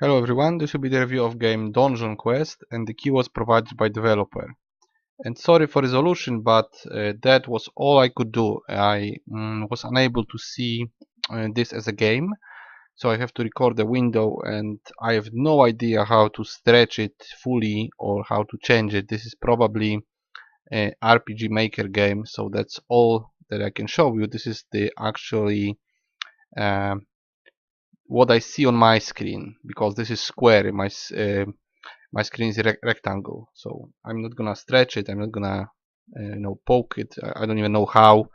Hello everyone, this will be the review of game Donjon Quest, and the key was provided by developer. And sorry for resolution, but that was all I could do. I was unable to see this as a game, so I have to record the window, and I have no idea how to stretch it fully or how to change it. This is probably a RPG Maker game, so that's all that I can show you. This is the actually uh, what I see on my screen, because this is square. My screen is rectangle, so I'm not gonna stretch it. I'm not gonna poke it. I don't even know how.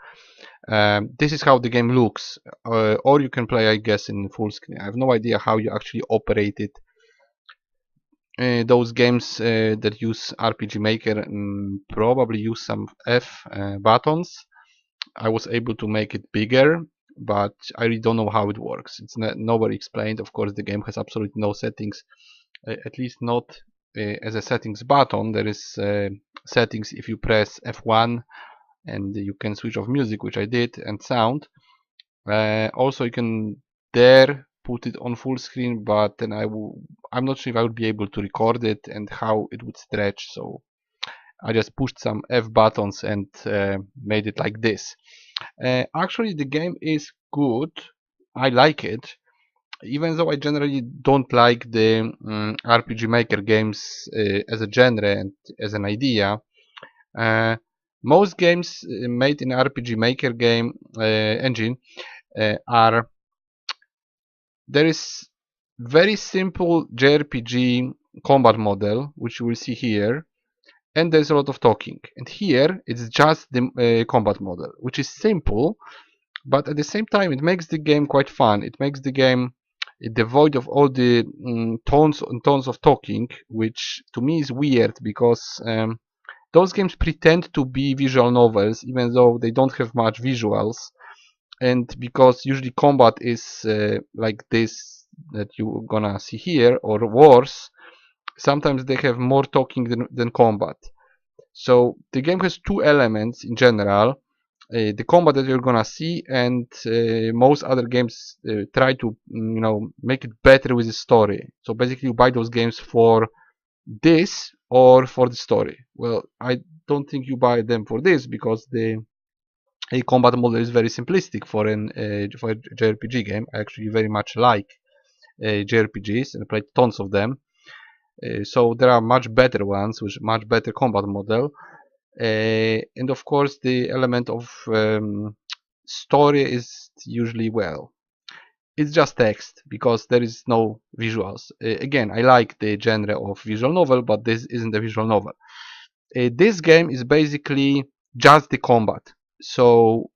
This is how the game looks, or you can play, I guess, in full screen. I have no idea how you actually operate it. Those games that use RPG Maker probably use some F buttons. I was able to make it bigger, but I really don't know how it works. It's nobody explained. Of course, the game has absolutely no settings, at least not as a settings button. There is settings if you press F1, and you can switch off music, which I did, and sound. Also, you can there put it on full screen, but then I'm not sure if I would be able to record it and how it would stretch. So I just pushed some F buttons and made it like this. Actually, the game is good. I like it, even though I generally don't like the RPG Maker games as a genre and as an idea. Uh, most games made in RPG Maker game engine are there is very simple JRPG combat model, which you will see here, and there's a lot of talking. And here it's just the combat model, which is simple, but at the same time it makes the game quite fun. It makes the game devoid of all the tons and tons of talking, which to me is weird because those games pretend to be visual novels even though they don't have much visuals, and because usually combat is like this that you're gonna see here or worse, sometimes they have more talking than combat. So the game has two elements in general: the combat that you're gonna see, and most other games try to make it better with the story. So basically, you buy those games for this or for the story. Well, I don't think you buy them for this, because the combat model is very simplistic for a JRPG game. I actually very much like JRPGs and played tons of them. So there are much better ones with much better combat model. And of course, the element of story is usually, well, it's just text because there is no visuals. Again, I like the genre of visual novel, but this isn't a visual novel. This game is basically just the combat. So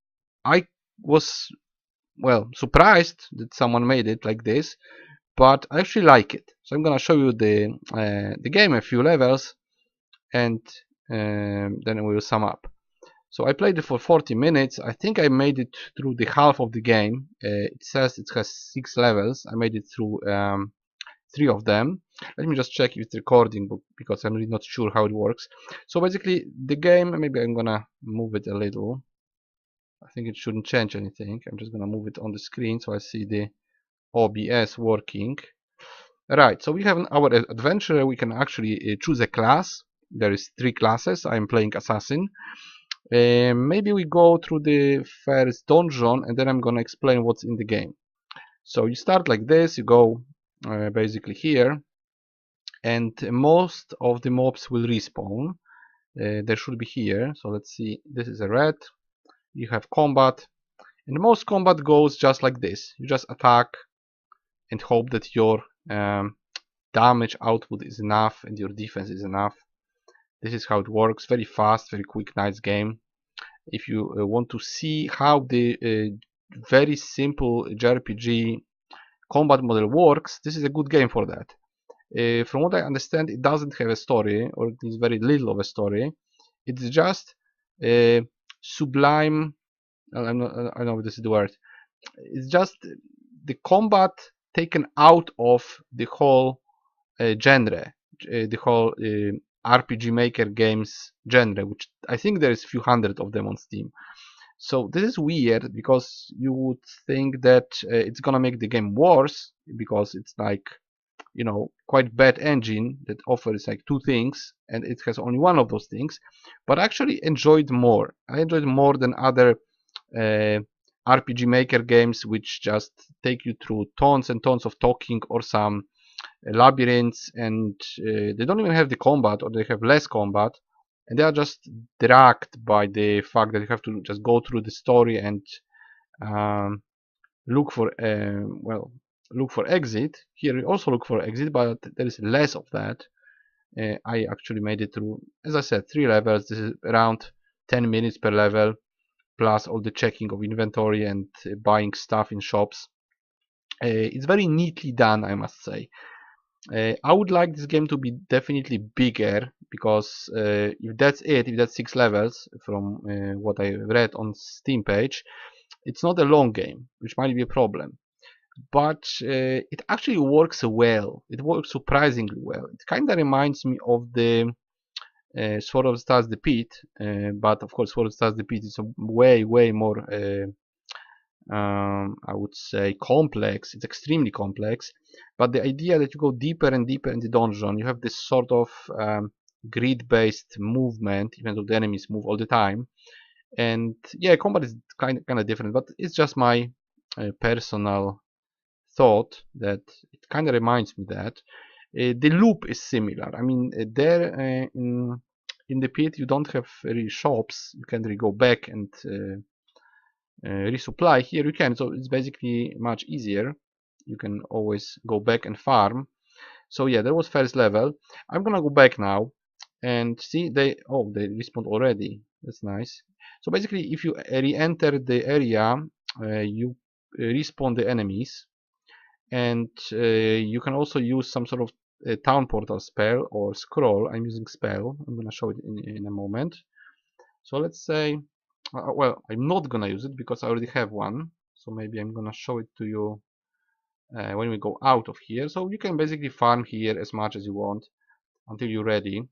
I was, well, surprised that someone made it like this, but I actually like it. So I'm gonna show you the game, a few levels, and then we will sum up. So I played it for 40 minutes. I think I made it through the half of the game. It says it has 6 levels. I made it through 3 of them. Let me just check if it's recording, because I'm really not sure how it works. So basically the game, maybe I'm gonna move it a little. I think it shouldn't change anything. I'm just gonna move it on the screen so I see the OBS working. Right, so we have our adventure. We can actually choose a class. There is 3 classes. I'm playing assassin. Maybe we go through the first dungeon, and then I'm gonna explain what's in the game. So you start like this. You go basically here, and most of the mobs will respawn. They should be here. So let's see. This is a red. You have combat, and most combat goes just like this. You just attack and hope that your damage output is enough and your defense is enough. This is how it works. Very fast, very quick, nice game. If you want to see how the very simple JRPG combat model works, this is a good game for that. From what I understand, it doesn't have a story, or it is very little of a story. It's just sublime. I don't know if this is the word. It's just the combat taken out of the whole genre, the whole RPG Maker games genre, which I think there is a few hundred of them on Steam. So this is weird, because you would think that it's gonna make the game worse, because it's like you know, quite bad engine that offers like two things and it has only one of those things, but I actually enjoyed more. I enjoyed more than other uh, RPG Maker games which just take you through tons and tons of talking or some labyrinths, and they don't even have the combat, or they have less combat, and they are just dragged by the fact that you have to just go through the story and um, look for well, look for exit. Here you also look for exit, but there is less of that. I actually made it through, as I said, 3 levels. This is around 10 minutes per level, plus all the checking of inventory and buying stuff in shops. It's very neatly done, I must say. I would like this game to be definitely bigger, because if that's it, if that's 6 levels from what I read on Steam page, it's not a long game, which might be a problem. But it actually works well. It works surprisingly well. It kind of reminds me of the Sword of Stars: The Pit, but of course Sword of Stars: The Pit is a way more I would say complex. It's extremely complex, but the idea that you go deeper and deeper in the dungeon, you have this sort of grid-based movement, even though the enemies move all the time. And yeah, combat is kind of different, but it's just my personal thought that it kind of reminds me that the loop is similar. I mean, there in the pit you don't have really shops. You can't really go back and resupply. Here you can, so it's basically much easier. You can always go back and farm. So yeah, that was first level. I'm gonna go back now and see they respawned already. That's nice. So basically, if you re-enter the area, you respawn the enemies, and you can also use some sort of town portal spell or scroll. I'm using spell. I'm gonna show it in a moment. So let's say, well, I'm not gonna use it because I already have one. So maybe I'm gonna show it to you when we go out of here. So you can basically farm here as much as you want until you're ready.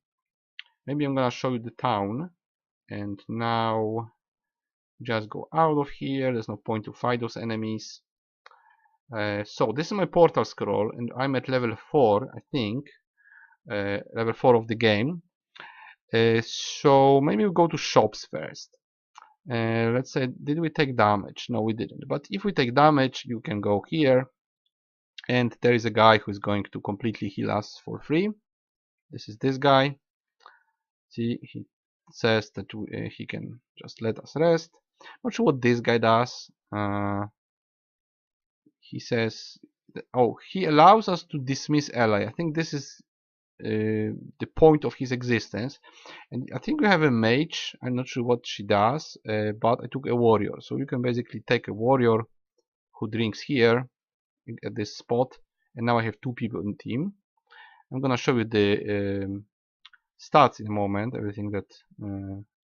Maybe I'm gonna show you the town, and now just go out of here. There's no point to fight those enemies. So this is my portal scroll, and I'm at level 4, I think, level 4 of the game. So maybe we go to shops first. Let's say, did we take damage? No, we didn't. But if we take damage, you can go here, and there is a guy who's going to completely heal us for free. This is this guy. See, he says that he can just let us rest. Not sure what this guy does. He says that, oh, he allows us to dismiss ally. I think this is the point of his existence. And I think we have a mage. I'm not sure what she does, but I took a warrior. So you can basically take a warrior who drinks here at this spot, and now I have 2 people in the team. I'm gonna show you the stats in a moment, everything that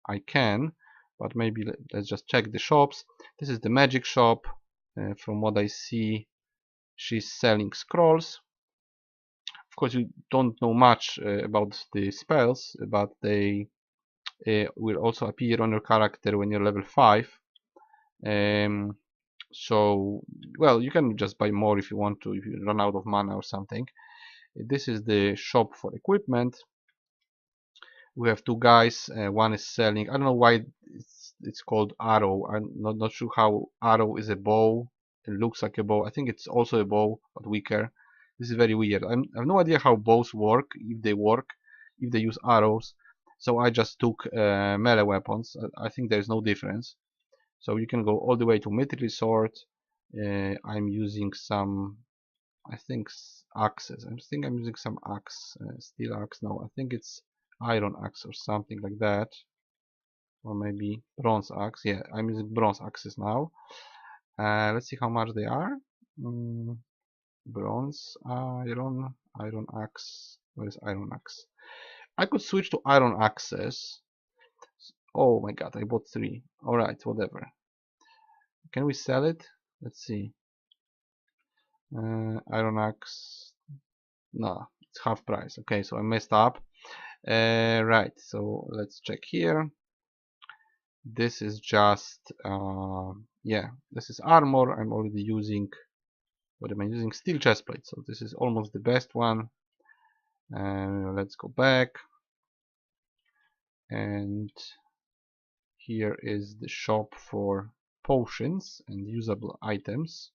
I can, but maybe let's just check the shops. This is the magic shop. From what I see, she's selling scrolls. Of course, you don't know much about the spells, but they will also appear on your character when you're level 5. So, well, you can just buy more if you want to, if you run out of mana or something. This is the shop for equipment. We have 2 guys. One is selling. I don't know why it's called arrow. I'm not sure how arrow is a bow. It looks like a bow. I think it's also a bow, but weaker. This is very weird. I have no idea how bows work, if they use arrows. So I just took melee weapons. I think there's no difference. So you can go all the way to military sword. I'm using some, I think, axes. I think I'm using some axe, steel axe. No, I think it's iron axe or something like that, or maybe bronze axe. Yeah, I'm using bronze axes now. Let's see how much they are. Bronze, iron axe. Where is iron axe? I could switch to iron axes. Oh my god, I bought 3. Alright, whatever. Can we sell it? Let's see. Iron axe. No, it's half price. Okay, so I messed up. Right, so let's check here. This is just yeah, this is armor. I'm already using What am I using? Steel chestplate. So this is almost the best one. Let's go back, and here is the shop for potions and usable items.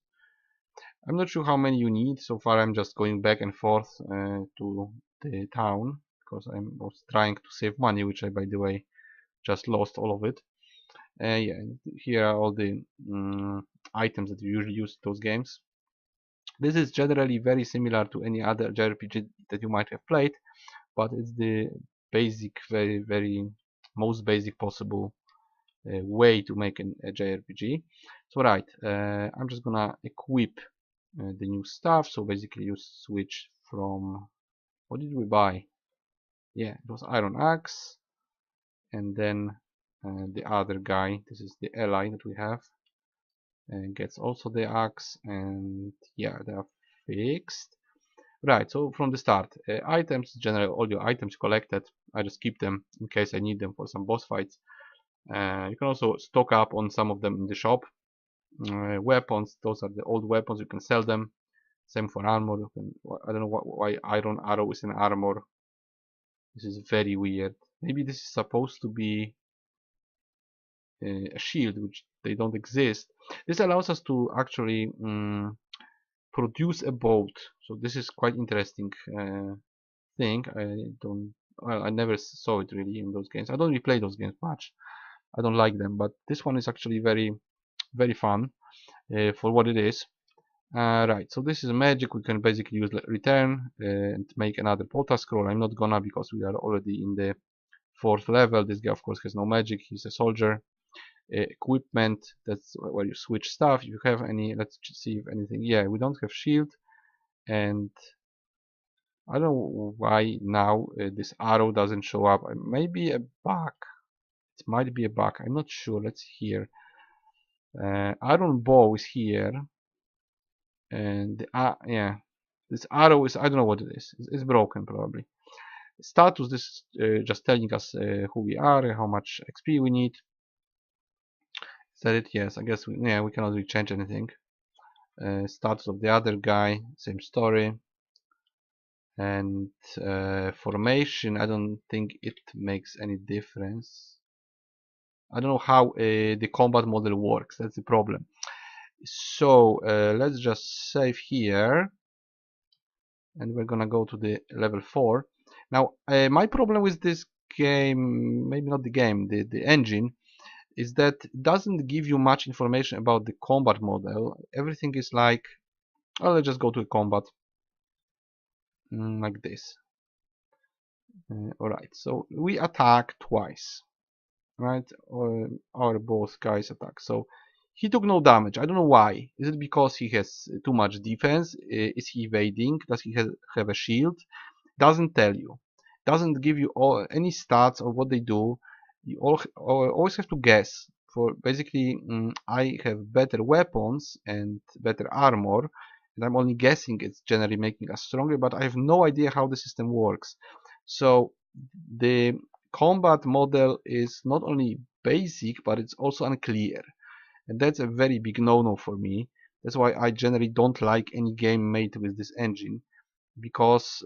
I'm not sure how many you need. So far I'm just going back and forth to the town because I was trying to save money, which I, by the way, just lost all of it. Yeah, here are all the items that you usually use in those games. This is generally very similar to any other JRPG that you might have played, but it's the basic, very most basic possible way to make a JRPG. So right, I'm just gonna equip the new stuff. So basically you switch from, what did we buy? Yeah, it was Iron Axe, and then the other guy, this is the ally that we have, gets also the axe, and yeah, they are fixed. Right, so from the start, items, generally all your items collected, I just keep them in case I need them for some boss fights. You can also stock up on some of them in the shop. Weapons, those are the old weapons, you can sell them. Same for armor. I don't know why iron arrow is an armor. This is very weird. Maybe this is supposed to be a shield, which they don't exist. This allows us to actually produce a boat. So this is quite interesting thing. I never saw it really in those games. I don't really play those games much. I don't like them, but this one is actually very fun for what it is. Right, so this is magic. We can basically use return and make another Polta scroll. I'm not gonna, because we are already in the 4th level. This guy of course has no magic, he's a soldier. Equipment, that's where you switch stuff if you have any. Let's see if anything. Yeah, we don't have shield, and I don't know why now this arrow doesn't show up. Maybe a bug. It might be a bug, I'm not sure. Let's see here. Iron bow is here, and yeah, this arrow is, I don't know what it is. It's broken probably. Status, this is just telling us who we are, how much XP we need. Is that it? Yes, I guess yeah, we cannot really change anything. Status of the other guy, same story. And formation, I don't think it makes any difference. I don't know how the combat model works. That's the problem. So let's just save here, and we're gonna go to the level 4. Now my problem with this game, maybe not the game, the engine, is that it doesn't give you much information about the combat model. Everything is like, oh, let's just go to combat like this. Alright, so we attack twice, right? Or both guys attack. So he took no damage. I don't know why. Is it because he has too much defense? Is he evading? Does he have a shield? Doesn't tell you. Doesn't give you any stats of what they do. You always have to guess. For basically, I have better weapons and better armor, and I'm only guessing it's generally making us stronger, but I have no idea how the system works. So the combat model is not only basic, but it's also unclear, and that's a very big no-no for me. That's why I generally don't like any game made with this engine, because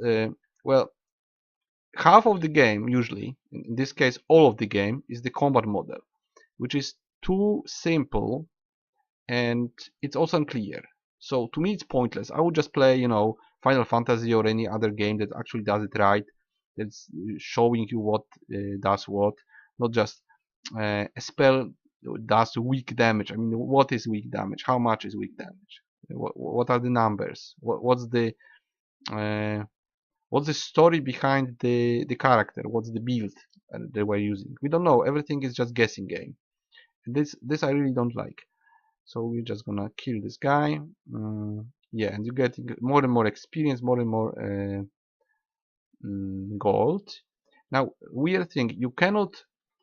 well, half of the game, usually in this case all of the game, is the combat model, which is too simple, and it's also unclear. So to me it's pointless. I would just play, Final Fantasy or any other game that actually does it right, that's showing you what does what, not just a spell does weak damage. I mean, what is weak damage? How much is weak damage? What are the numbers? Uh, what's the story behind the character? What's the build they were using? We don't know. Everything is just guessing game. This I really don't like. So we're just gonna kill this guy. Yeah, and you're getting more and more experience, more and more gold. Now, weird thing, you cannot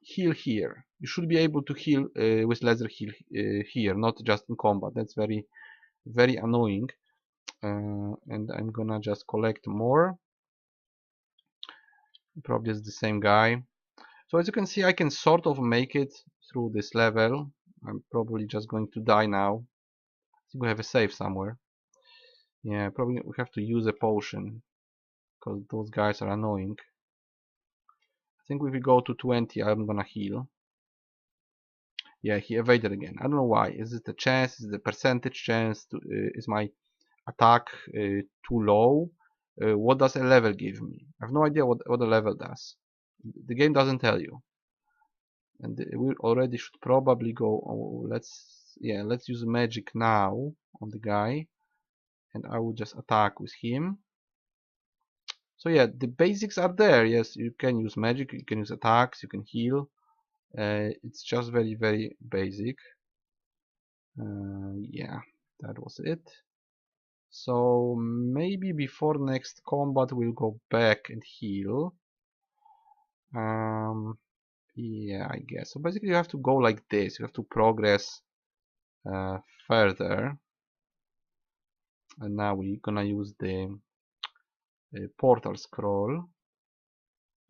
heal here. You should be able to heal with laser heal here, not just in combat. That's very annoying. And I'm gonna just collect more. Probably it's the same guy. So as you can see, I can sort of make it through this level. I'm probably just going to die now. I think we have a save somewhere. Yeah, probably we have to use a potion because those guys are annoying. I think if we go to 20, I'm gonna heal. Yeah, he evaded again. I don't know why. Is it the chance? Is it the percentage chance? Is my attack too low? What does a level give me? I have no idea what a level does. The game doesn't tell you. And we already should probably go. Oh, let's use magic now on the guy, and I will just attack with him. So yeah, the basics are there. Yes, you can use magic, you can use attacks, you can heal. It's just very basic. Yeah, that was it. So maybe before next combat we'll go back and heal. Yeah, I guess. So basically you have to go like this. You have to progress further. And now we're gonna use the portal scroll.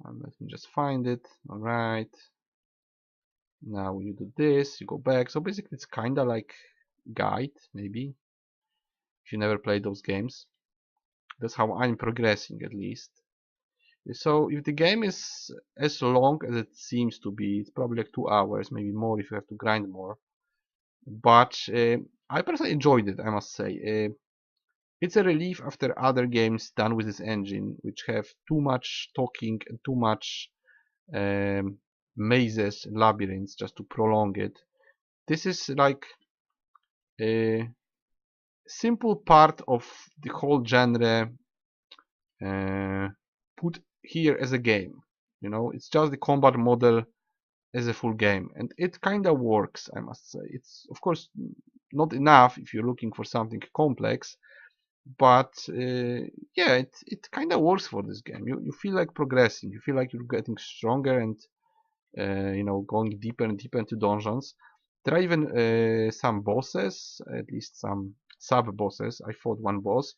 Let me just find it. Alright. Now you do this, you go back. So basically it's kinda like guide, maybe. If you never played those games. That's how I'm progressing at least. So if the game is as long as it seems to be, it's probably like 2 hours, maybe more if you have to grind more. But I personally enjoyed it, I must say. It's a relief after other games done with this engine, which have too much talking and too much mazes and labyrinths just to prolong it. This is like a simple part of the whole genre put here as a game. You know, it's just the combat model as a full game, and it kind of works, I must say. It's of course not enough if you're looking for something complex, but yeah, it kind of works for this game. You feel like progressing, you feel like you're getting stronger and you know, going deeper and deeper into dungeons. There are even some bosses, at least some sub bosses. I fought one boss.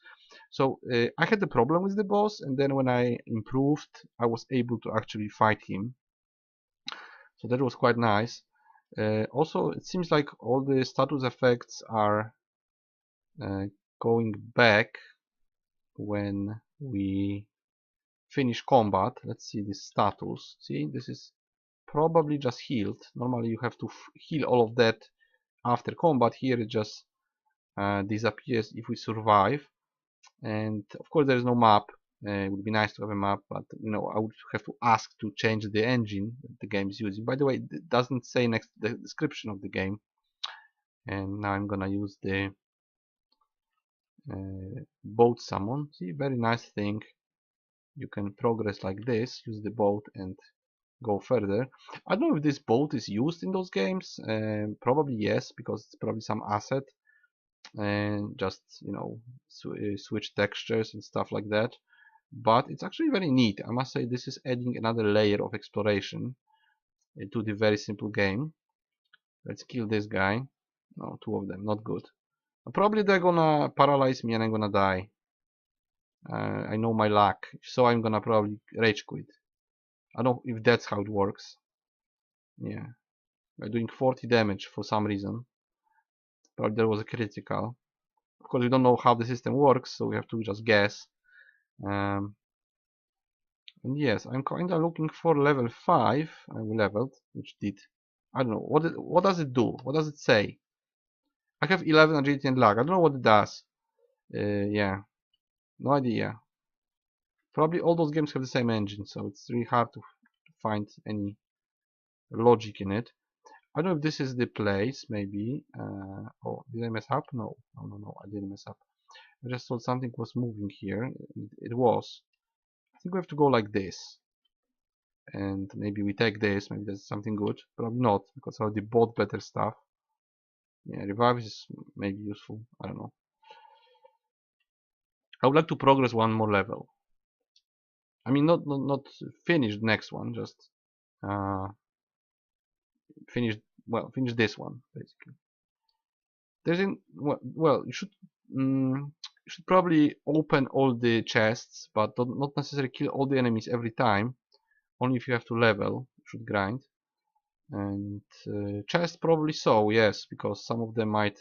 So I had the problem with the boss, and then when I improved, I was able to actually fight him. So that was quite nice. Also, it seems like all the status effects are uh, going back when we finish combat. Let's see the status. See, this is probably just healed. Normally you have to heal all of that after combat. Here it just disappears if we survive. And of course there is no map. It would be nice to have a map, but you know, I would have to ask to change the engine that the game is using. By the way, it doesn't say next the description of the game. And now I'm gonna use the boat summon. See, very nice thing. You can progress like this, use the boat and go further. I don't know if this boat is used in those games. Probably yes, because it's probably some asset and just, you know, switch textures and stuff like that. But it's actually very neat. I must say this is adding another layer of exploration to the very simple game. Let's kill this guy. No, two of them, not good. Probably they're gonna paralyze me and I'm gonna die. I know my luck, so I'm gonna probably rage quit. I don't know if that's how it works. Yeah, by doing 40 damage for some reason. But there was a critical. Of course, we don't know how the system works, so we have to just guess. And yes, I'm kinda looking for level 5. I leveled, which did. I don't know. What does it do? What does it say? I have 11 agility and luck. I don't know what it does. Yeah, no idea. Probably all those games have the same engine, so it's really hard to find any logic in it. I don't know if this is the place, maybe. Oh, did I mess up? No, no, I didn't mess up. I just thought something was moving here. It was. I think we have to go like this. And maybe we take this, maybe that's something good. Probably not, because I already bought better stuff. Yeah, revive is maybe useful. I don't know. I would like to progress one more level. I mean, not finish the next one, just uh, finish finish this one basically. There's in well you should probably open all the chests, but not necessarily kill all the enemies every time. Only if you have to level, you should grind. And chests probably so, yes, because some of them might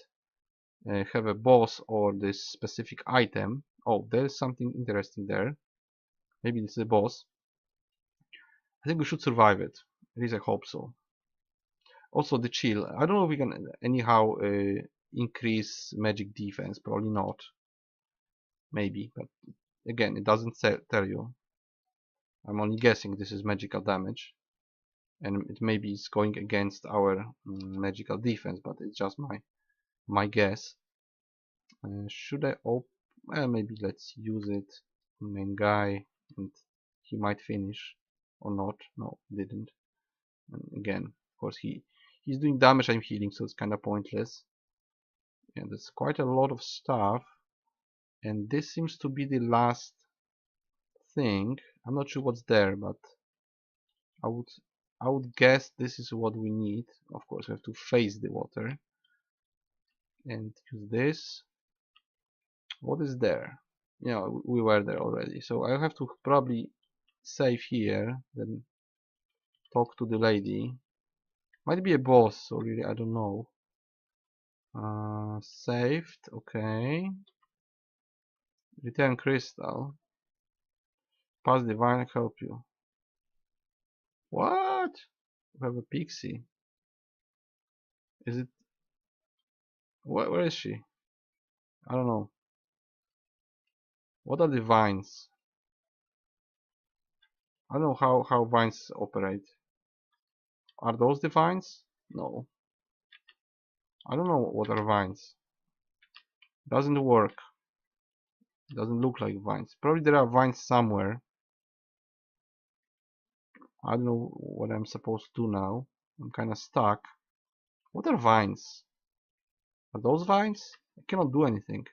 have a boss or this specific item. Oh, there's something interesting there. Maybe this is a boss. I think we should survive it. At least I hope so. Also the chill. I don't know if we can anyhow increase magic defense. Probably not. Maybe, but again, it doesn't tell you. I'm only guessing this is magical damage, and it maybe is going against our magical defense, but it's just my guess. Should I open? Maybe let's use it. Main guy, and he might finish or not. No, didn't. And again, of course, he's doing damage. I'm healing, so it's kind of pointless. And there's quite a lot of stuff, and this seems to be the last thing. I'm not sure what's there, but I would guess this is what we need. Of course, we have to face the water and use this. What is there? Yeah, we were there already, so I have to probably save here, then talk to the lady. Might be a boss, so really I don't know. Saved, okay. Return crystal. Pass divine, help you. What? We have a pixie. Is it? Where is she? I don't know. What are the vines? I don't know how vines operate. Are those the vines? No. I don't know what are vines. Doesn't work. Doesn't look like vines. Probably there are vines somewhere. I don't know what I'm supposed to do now. I'm kind of stuck. What are vines? Are those vines? I cannot do anything.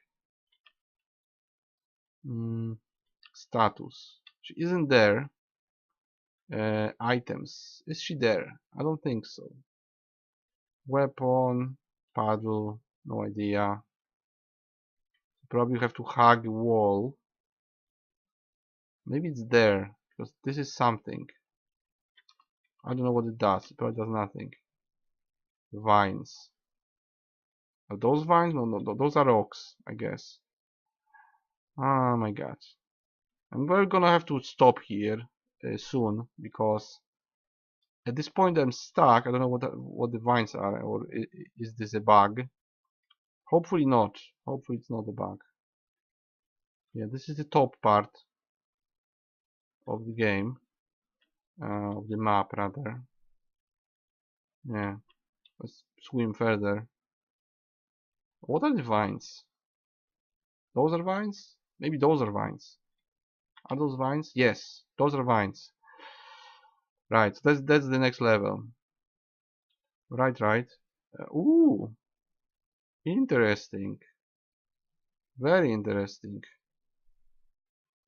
Status. She isn't there. Items. Is she there? I don't think so. Weapon. Paddle. No idea. Probably have to hug the wall. Maybe it's there. Because this is something. I don't know what it does. It probably does nothing. Vines. Are those vines? No, those are rocks, I guess. Oh my god. And we're gonna have to stop here soon, because at this point I'm stuck. I don't know what the vines are, or is this a bug? Hopefully not. Hopefully it's not a bug. Yeah, this is the top part of the game, of the map rather. Yeah, let's swim further. What are the vines? Those are vines? Maybe those are vines. Are those vines? Yes, those are vines. Right, so that's the next level. Right. Ooh, interesting. Very interesting.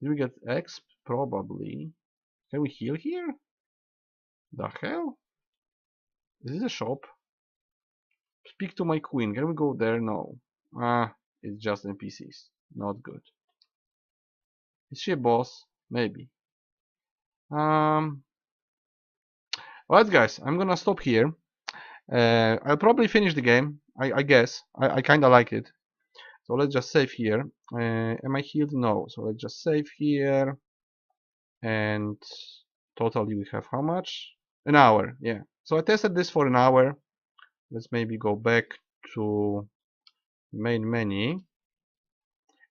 Did we get exp? Probably. Can we heal here? The hell? Is this a shop? Speak to my queen. Can we go there? No. Ah, it's just NPCs. Not good. Is she a boss? Maybe. Alright guys, I'm gonna stop here. I'll probably finish the game. I guess. I kinda like it. So let's just save here. Am I healed? No. So let's just save here. And totally we have how much? An hour. Yeah. So I tested this for an hour. Let's maybe go back to main menu.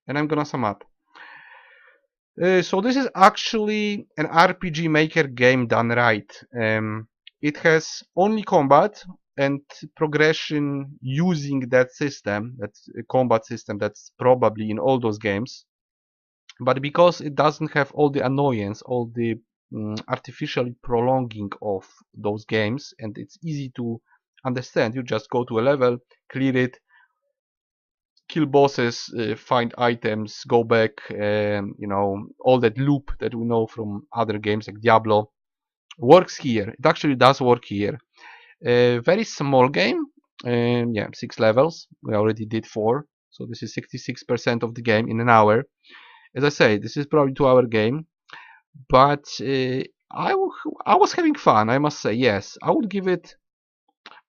And I'm gonna sum up. So this is actually an RPG Maker game done right. It has only combat and progression using that system, that combat system that's probably in all those games. But because it doesn't have all the annoyance, all the artificially prolonging of those games, and it's easy to understand, you just go to a level, clear it, kill bosses, find items, go back, you know, all that loop that we know from other games like Diablo works here. It actually does work here. Very small game. Yeah, 6 levels. We already did 4, so this is 66% of the game in an hour. As I say, this is probably 2-hour game, but I was having fun. I must say, yes. I would give it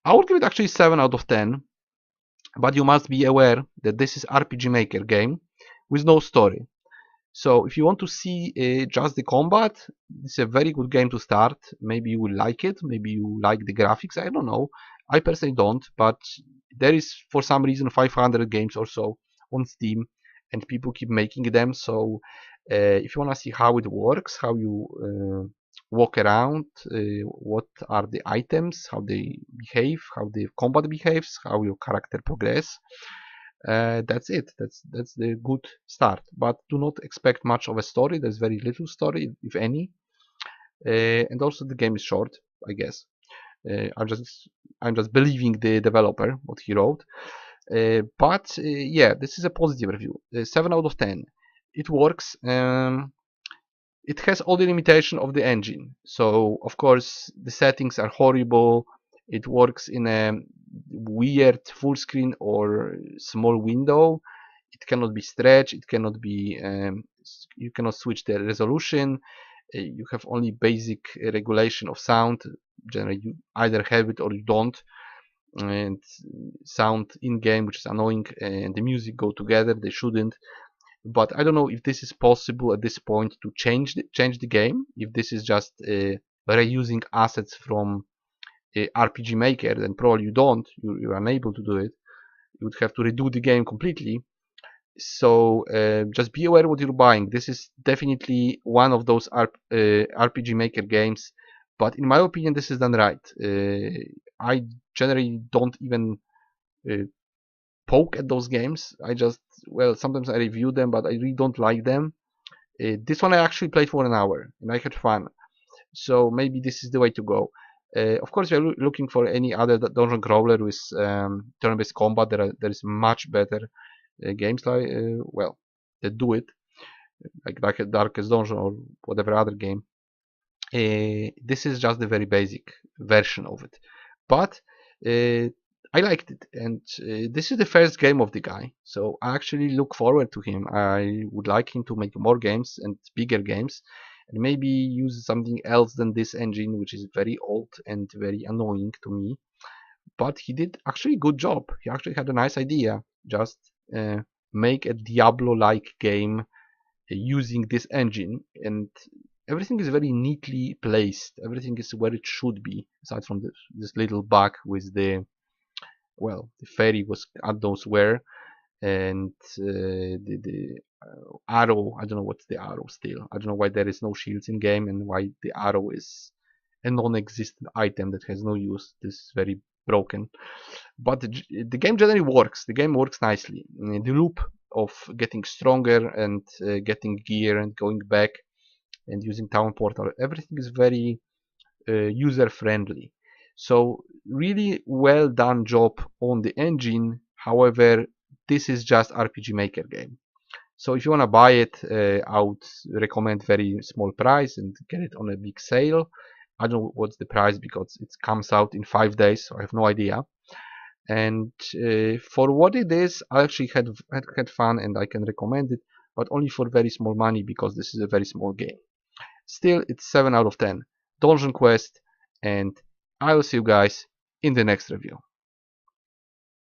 actually 7 out of 10. but you must be aware that this is RPG Maker game with no story. So if you want to see just the combat, it's a very good game to start. Maybe you will like it, maybe you like the graphics, I don't know. I personally don't, but there is for some reason 500 games or so on Steam, and people keep making them. So if you want to see how it works, how you walk around, what are the items, how they behave, how the combat behaves, how your character progress, that's it. That's the good start. But do not expect much of a story. There's very little story, if any, and also the game is short, I guess. I'm just believing the developer what he wrote. But yeah, this is a positive review. 7 out of 10. It works. It has all the limitation of the engine. So of course the settings are horrible. It works in a weird full screen or small window. It cannot be stretched. It cannot be. You cannot switch the resolution. You have only basic regulation of sound. Generally, you either have it or you don't. And sound in game, which is annoying, and the music go together. They shouldn't. But I don't know if this is possible at this point to change the game. If this is just reusing assets from RPG Maker, then probably you don't. You're unable to do it. You would have to redo the game completely. So just be aware what you're buying. This is definitely one of those RPG Maker games, but in my opinion, this is done right. I generally don't even uh, poke at those games. I just, well, sometimes I review them, but I really don't like them. This one I actually played for an hour and I had fun. So maybe this is the way to go. Of course, if you're looking for any other dungeon crawler with turn-based combat, there is much better games like well that do it, like a Darkest Dungeon or whatever other game. This is just the very basic version of it, but I liked it, and this is the first game of the guy, so I actually look forward to him. I would like him to make more games and bigger games, and maybe use something else than this engine, which is very old and very annoying to me. But he did actually a good job. He actually had a nice idea. Just make a Diablo-like game using this engine, and everything is very neatly placed. Everything is where it should be, aside from this little bug with the, well, the fairy was at those where, and the arrow. I don't know what's the arrow still. I don't know why there is no shields in game and why the arrow is a non-existent item that has no use. This is very broken. But the game generally works. The game works nicely. The loop of getting stronger and getting gear and going back and using town portal, everything is very user friendly. So really well done job on the engine. However, this is just RPG Maker game. So if you want to buy it, I would recommend very small price and get it on a big sale. I don't know what's the price because it comes out in 5 days, so I have no idea. And for what it is, I actually had fun and I can recommend it, but only for very small money because this is a very small game. Still, it's 7 out of 10. Dungeon Quest, and I will see you guys in the next review.